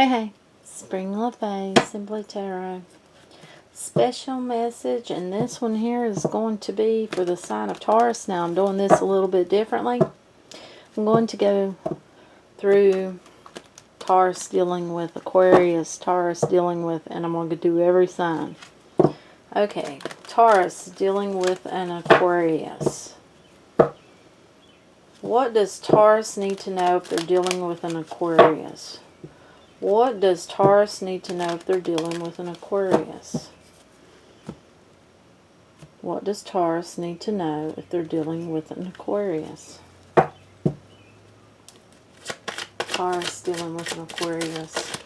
Hey, Spring LaFay, Simply Tarot. Special message, and this one here is going to be for the sign of Taurus. Now, I'm doing this a little bit differently. I'm going to go through Taurus dealing with Aquarius, Taurus dealing with, and I'm going to do every sign. Okay, Taurus dealing with an Aquarius. What does Taurus need to know if they're dealing with an Aquarius? What does Taurus need to know if they're dealing with an Aquarius? What does Taurus need to know if they're dealing with an Aquarius? Taurus dealing with an Aquarius.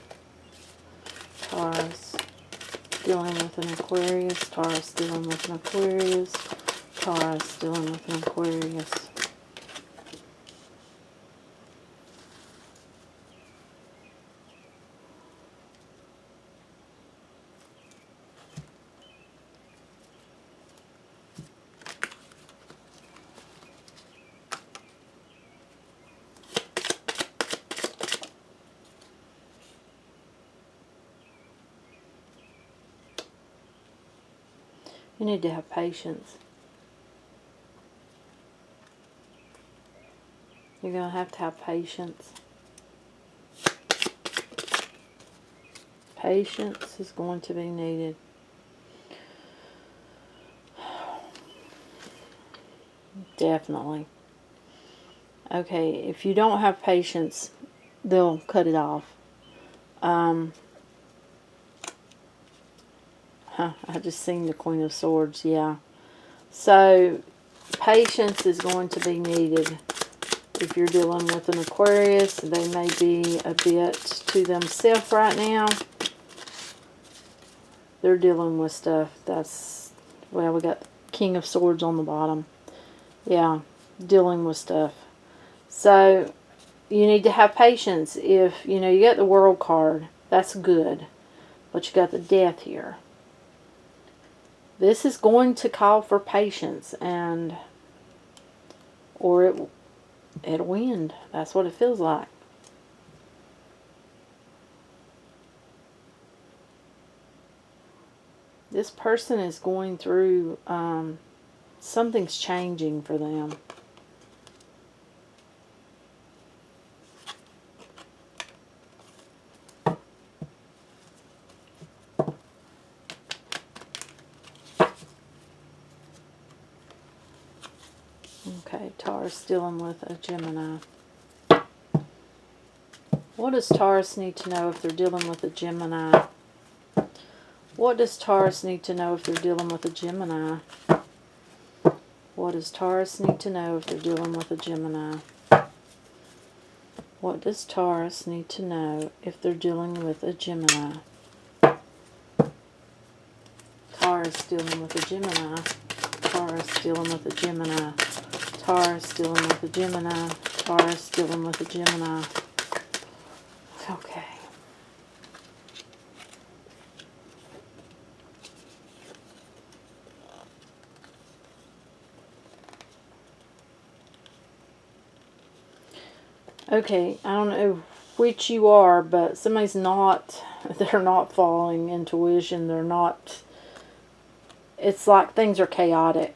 Taurus dealing with an Aquarius. Taurus dealing with an Aquarius. Taurus dealing with an Aquarius. You need to have patience. You're going to have patience. Patience is going to be needed. Definitely. Okay, if you don't have patience, they'll cut it off. I just seen the Queen of Swords, yeah. So, patience is going to be needed. If you're dealing with an Aquarius, they may be a bit to themselves right now. They're dealing with stuff that's, well, we got King of Swords on the bottom. Yeah, dealing with stuff. So, you need to have patience. If, you know, you got the World card, that's good. But you got the Death here. This is going to call for patience, and or it'll end. That's what it feels like. This person is going through, something's changing for them. Okay, Taurus dealing with a Gemini. What does Taurus need to know if they're dealing with a Gemini? What does Taurus need to know if they're dealing with a Gemini? What does Taurus need to know if they're dealing with a Gemini? What does Taurus need to know if they're dealing with a Gemini? Taurus dealing with a Gemini. Taurus dealing with a Gemini. Taurus dealing with a Gemini. Taurus dealing with a Gemini. Okay. Okay, I don't know which you are, but somebody's not, they're not following intuition. They're not, it's like things are chaotic.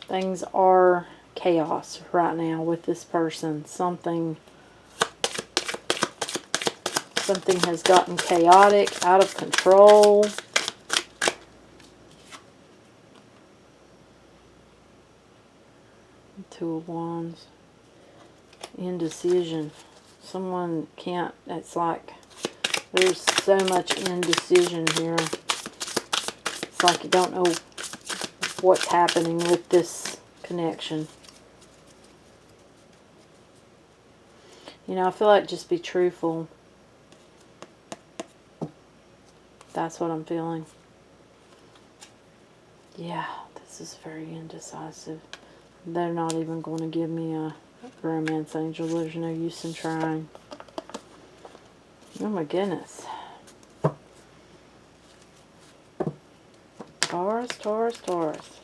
Things are chaos right now with this person. Something has gotten chaotic, out of control. Two of Wands. Indecision. Someone can't, it's like there's so much indecision here. It's like you don't know what's happening with this connection. You know, I feel like just be truthful. That's what I'm feeling. Yeah, this is very indecisive. They're not even going to give me a romance angel. There's no use in trying. Oh my goodness. Taurus, Taurus, Taurus.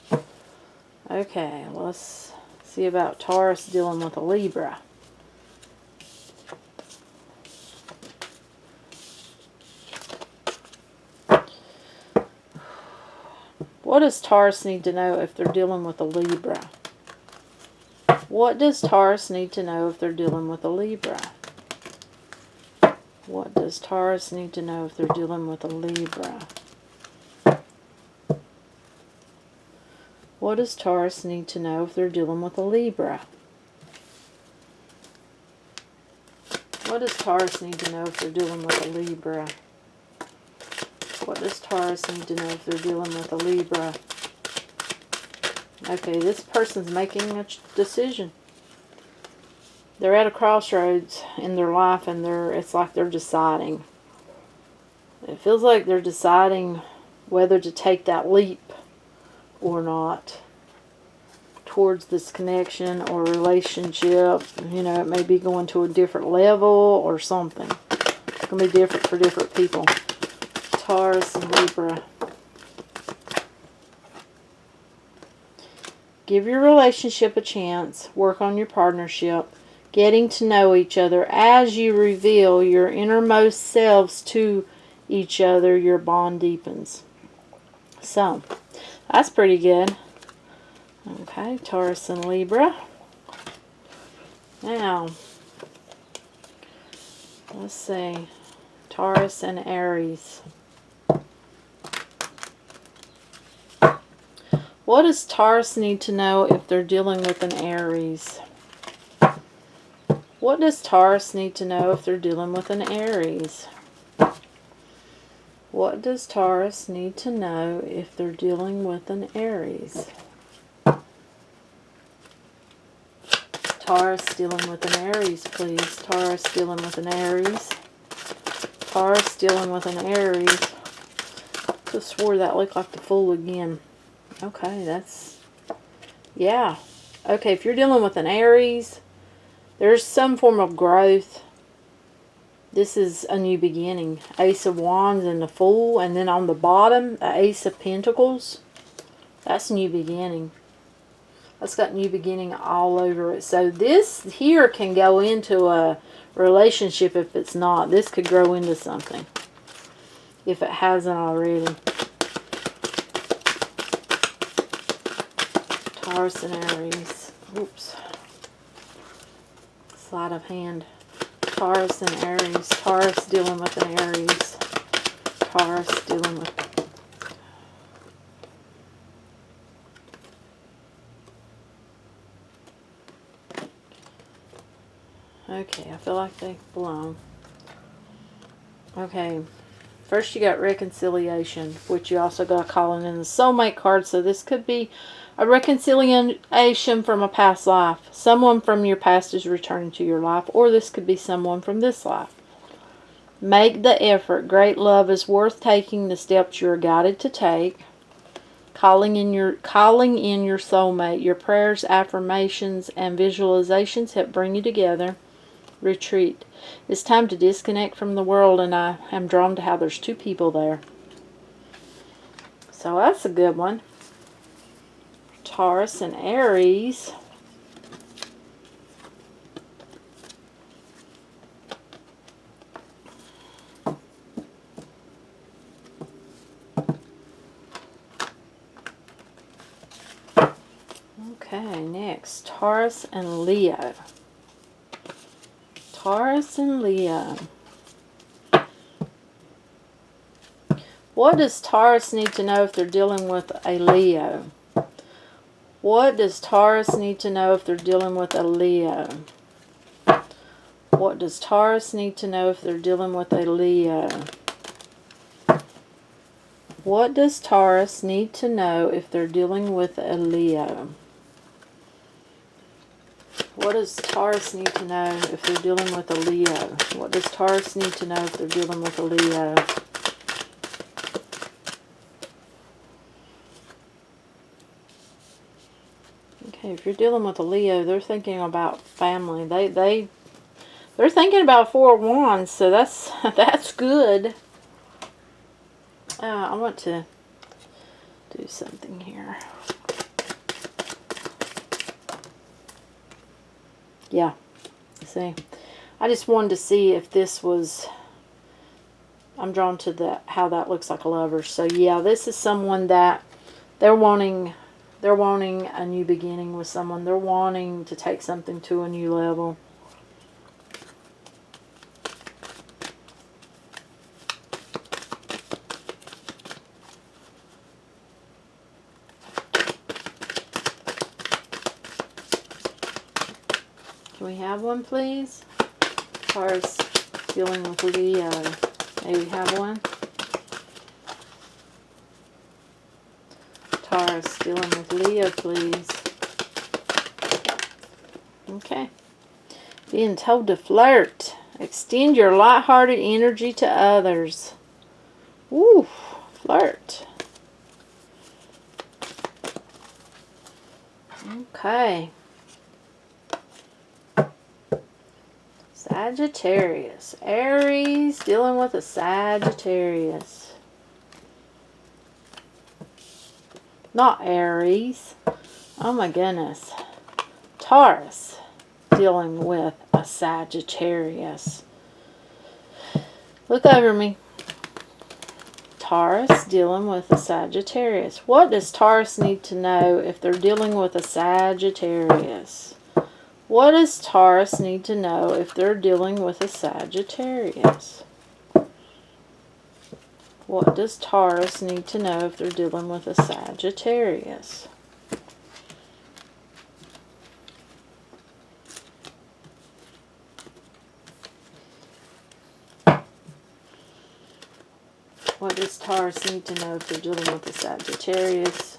Okay, let's see about Taurus dealing with a Libra. What does Taurus need to know if they're dealing with a Libra? What does Taurus need to know if they're dealing with a Libra? What does Taurus need to know if they're dealing with a Libra? What does Taurus need to know if they're dealing with a Libra? What does Taurus need to know if they're dealing with a Libra? What does Taurus need to know if they're dealing with a Libra? Okay, this person's making a decision. They're at a crossroads in their life, and it's like they're deciding. It feels like they're deciding whether to take that leap or not towards this connection or relationship. You know, it may be going to a different level or something. It's going to be different for different people. Taurus and Libra. Give your relationship a chance. Work on your partnership. Getting to know each other. As you reveal your innermost selves to each other, your bond deepens. So, that's pretty good. Okay, Taurus and Libra. Now, let's see. Taurus and Aries. What does Taurus need to know if they're dealing with an Aries? What does Taurus need to know if they're dealing with an Aries? What does Taurus need to know if they're dealing with an Aries? Taurus dealing with an Aries, please. Taurus dealing with an Aries. Taurus dealing with an Aries. Just swore that looked like the Fool again. Okay, that's... yeah. Okay, if you're dealing with an Aries, there's some form of growth. This is a new beginning. Ace of Wands and the Fool. And then on the bottom, the Ace of Pentacles. That's new beginning. That's got new beginning all over it. So this here can go into a relationship if it's not. This could grow into something if it hasn't already. Taurus and Aries. Oops. Sleight of hand. Taurus and Aries. Taurus dealing with an Aries. Taurus dealing with... okay, I feel like they belong. Okay. First you got reconciliation, which you also got calling in the soulmate card. So this could be a reconciliation from a past life. Someone from your past is returning to your life, or this could be someone from this life. Make the effort. Great love is worth taking the steps you are guided to take. Calling in your soulmate. Your prayers, affirmations, and visualizations help bring you together. Retreat. It's time to disconnect from the world, and I am drawn to how there's two people there. So that's a good one. Taurus and Aries. Okay, next, Taurus and Leo. Taurus and Leo. What does Taurus need to know if they're dealing with a Leo? What does Taurus need to know if they're dealing with a Leo? What does Taurus need to know if they're dealing with a Leo? What does Taurus need to know if they're dealing with a Leo? What does Taurus need to know if they're dealing with a Leo? What does Taurus need to know if they're dealing with a Leo? Okay, if you're dealing with a Leo, they're thinking about family. They're thinking about Four of Wands, so that's good. I want to do something here. Yeah, see, I just wanted to see if this was, I'm drawn to how that looks like a lover. So yeah, this is someone that They're wanting a new beginning with someone. They're wanting to take something to a new level. Can we have one, please? Taurus dealing with Leo. May we have one? Taurus dealing with Leo, please. Okay. Being told to flirt. Extend your lighthearted energy to others. Woo, flirt. Okay. Sagittarius. Aries dealing with a Sagittarius. Not Aries. Oh my goodness. Taurus dealing with a Sagittarius. Look over me. Taurus dealing with a Sagittarius. What does Taurus need to know if they're dealing with a Sagittarius? What does Taurus need to know if they're dealing with a Sagittarius? What does Taurus need to know if they're dealing with a Sagittarius? What does Taurus need to know if they're dealing with a Sagittarius?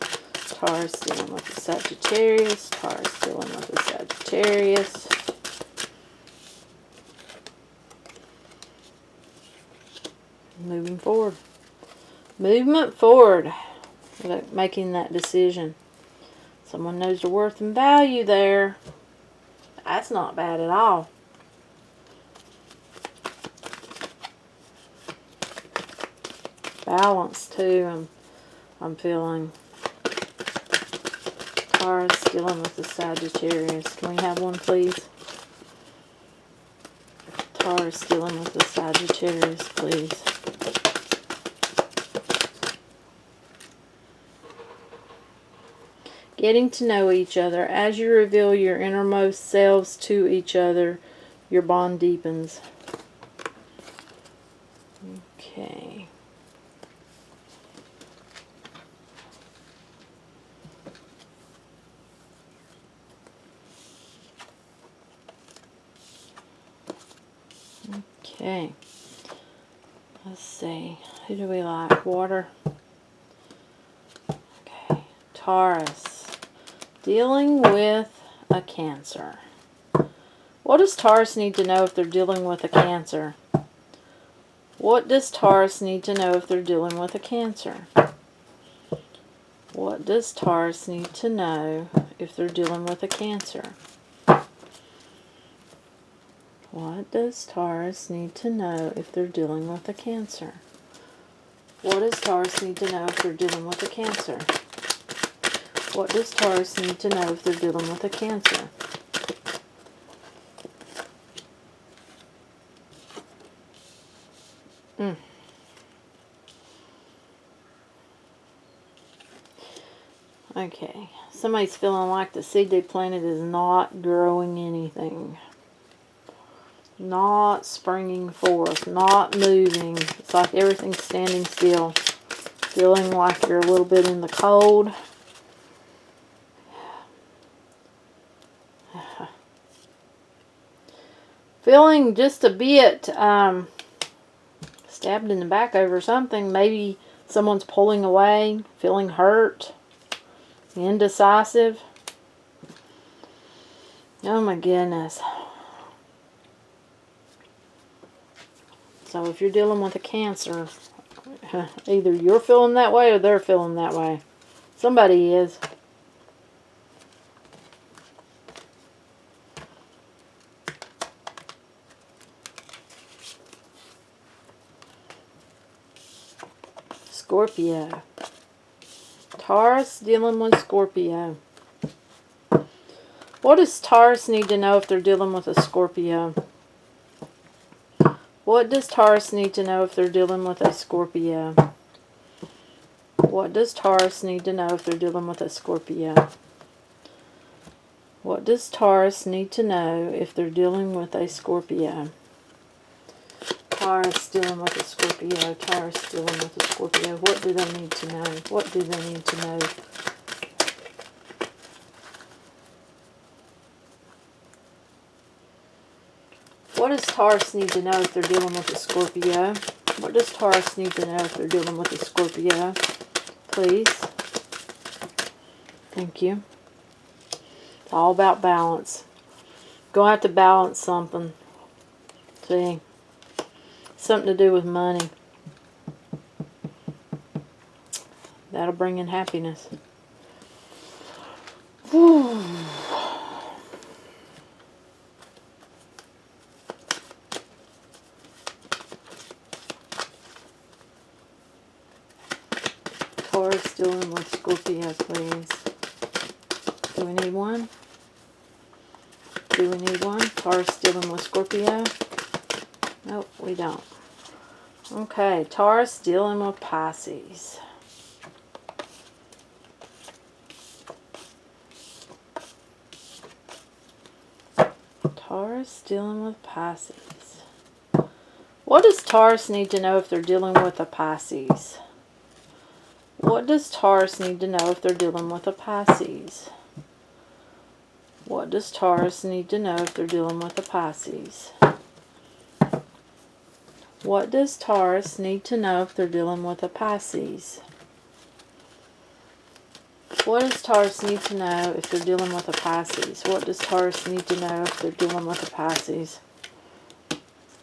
Taurus dealing with a Sagittarius. Taurus dealing with a Sagittarius. Moving forward. Movement forward. Making that decision. Someone knows their worth and value there. That's not bad at all. Balance too. I'm feeling. Taurus dealing with the Sagittarius. Can we have one, please? Taurus dealing with the Sagittarius, please. Getting to know each other. As you reveal your innermost selves to each other, your bond deepens. Okay. Okay. Let's see. Who do we like? Water. Okay. Taurus. Dealing with a Cancer. What does Taurus need to know if they're dealing with a Cancer? What does Taurus need to know if they're dealing with a Cancer? What does Taurus need to know if they're dealing with a Cancer? What does Taurus need to know if they're dealing with a Cancer? What does Taurus need to know if they're dealing with a Cancer? What does Taurus need to know if they're dealing with a Cancer? Okay, somebody's feeling like the seed they planted is not growing anything. Not springing forth, not moving. It's like everything's standing still. Feeling like you're a little bit in the cold. Feeling just a bit stabbed in the back over something. Maybe someone's pulling away, feeling hurt, indecisive. Oh my goodness. So if you're dealing with a Cancer, either you're feeling that way or they're feeling that way. Somebody is. Scorpio. Taurus dealing with Scorpio. What does Taurus need to know if they're dealing with a Scorpio? What does Taurus need to know if they're dealing with a Scorpio? What does Taurus need to know if they're dealing with a Scorpio? What does Taurus need to know if they're dealing with a Scorpio? Taurus dealing with a Scorpio. Taurus dealing with a Scorpio. What do they need to know? What do they need to know? What does Taurus need to know if they're dealing with a Scorpio? What does Taurus need to know if they're dealing with a Scorpio? Please. Thank you. It's all about balance. Gonna have to balance something. See? Something to do with money. That'll bring in happiness. Whew. Taurus dealing with Scorpio, please. Do we need one? Do we need one? Taurus dealing with Scorpio? Nope, we don't. Okay, Taurus dealing with Pisces. Taurus dealing with Pisces. What does Taurus need to know if they're dealing with a Pisces? What does Taurus need to know if they're dealing with a Pisces? What does Taurus need to know if they're dealing with a Pisces? What does Taurus need to know if they're dealing with a Pisces? What does Taurus need to know if they're dealing with a Pisces? What does Taurus need to know if they're dealing with a Pisces?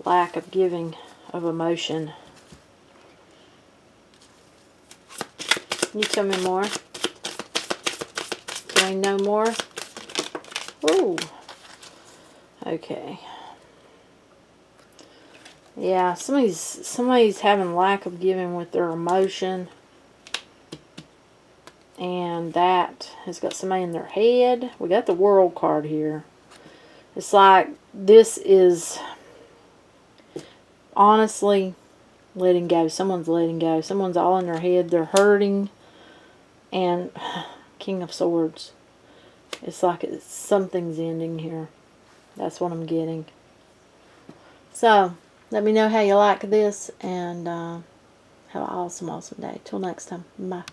Lack of giving of emotion. Can you tell me more? Can we know more? Ooh. Okay. Yeah, somebody's having lack of giving with their emotion. And that has got somebody in their head. We got the World card here. It's like this is honestly letting go. Someone's letting go. Someone's all in their head. They're hurting. And King of Swords. It's like something's ending here. That's what I'm getting. So, let me know how you like this. And have an awesome, awesome day. Till next time. Bye.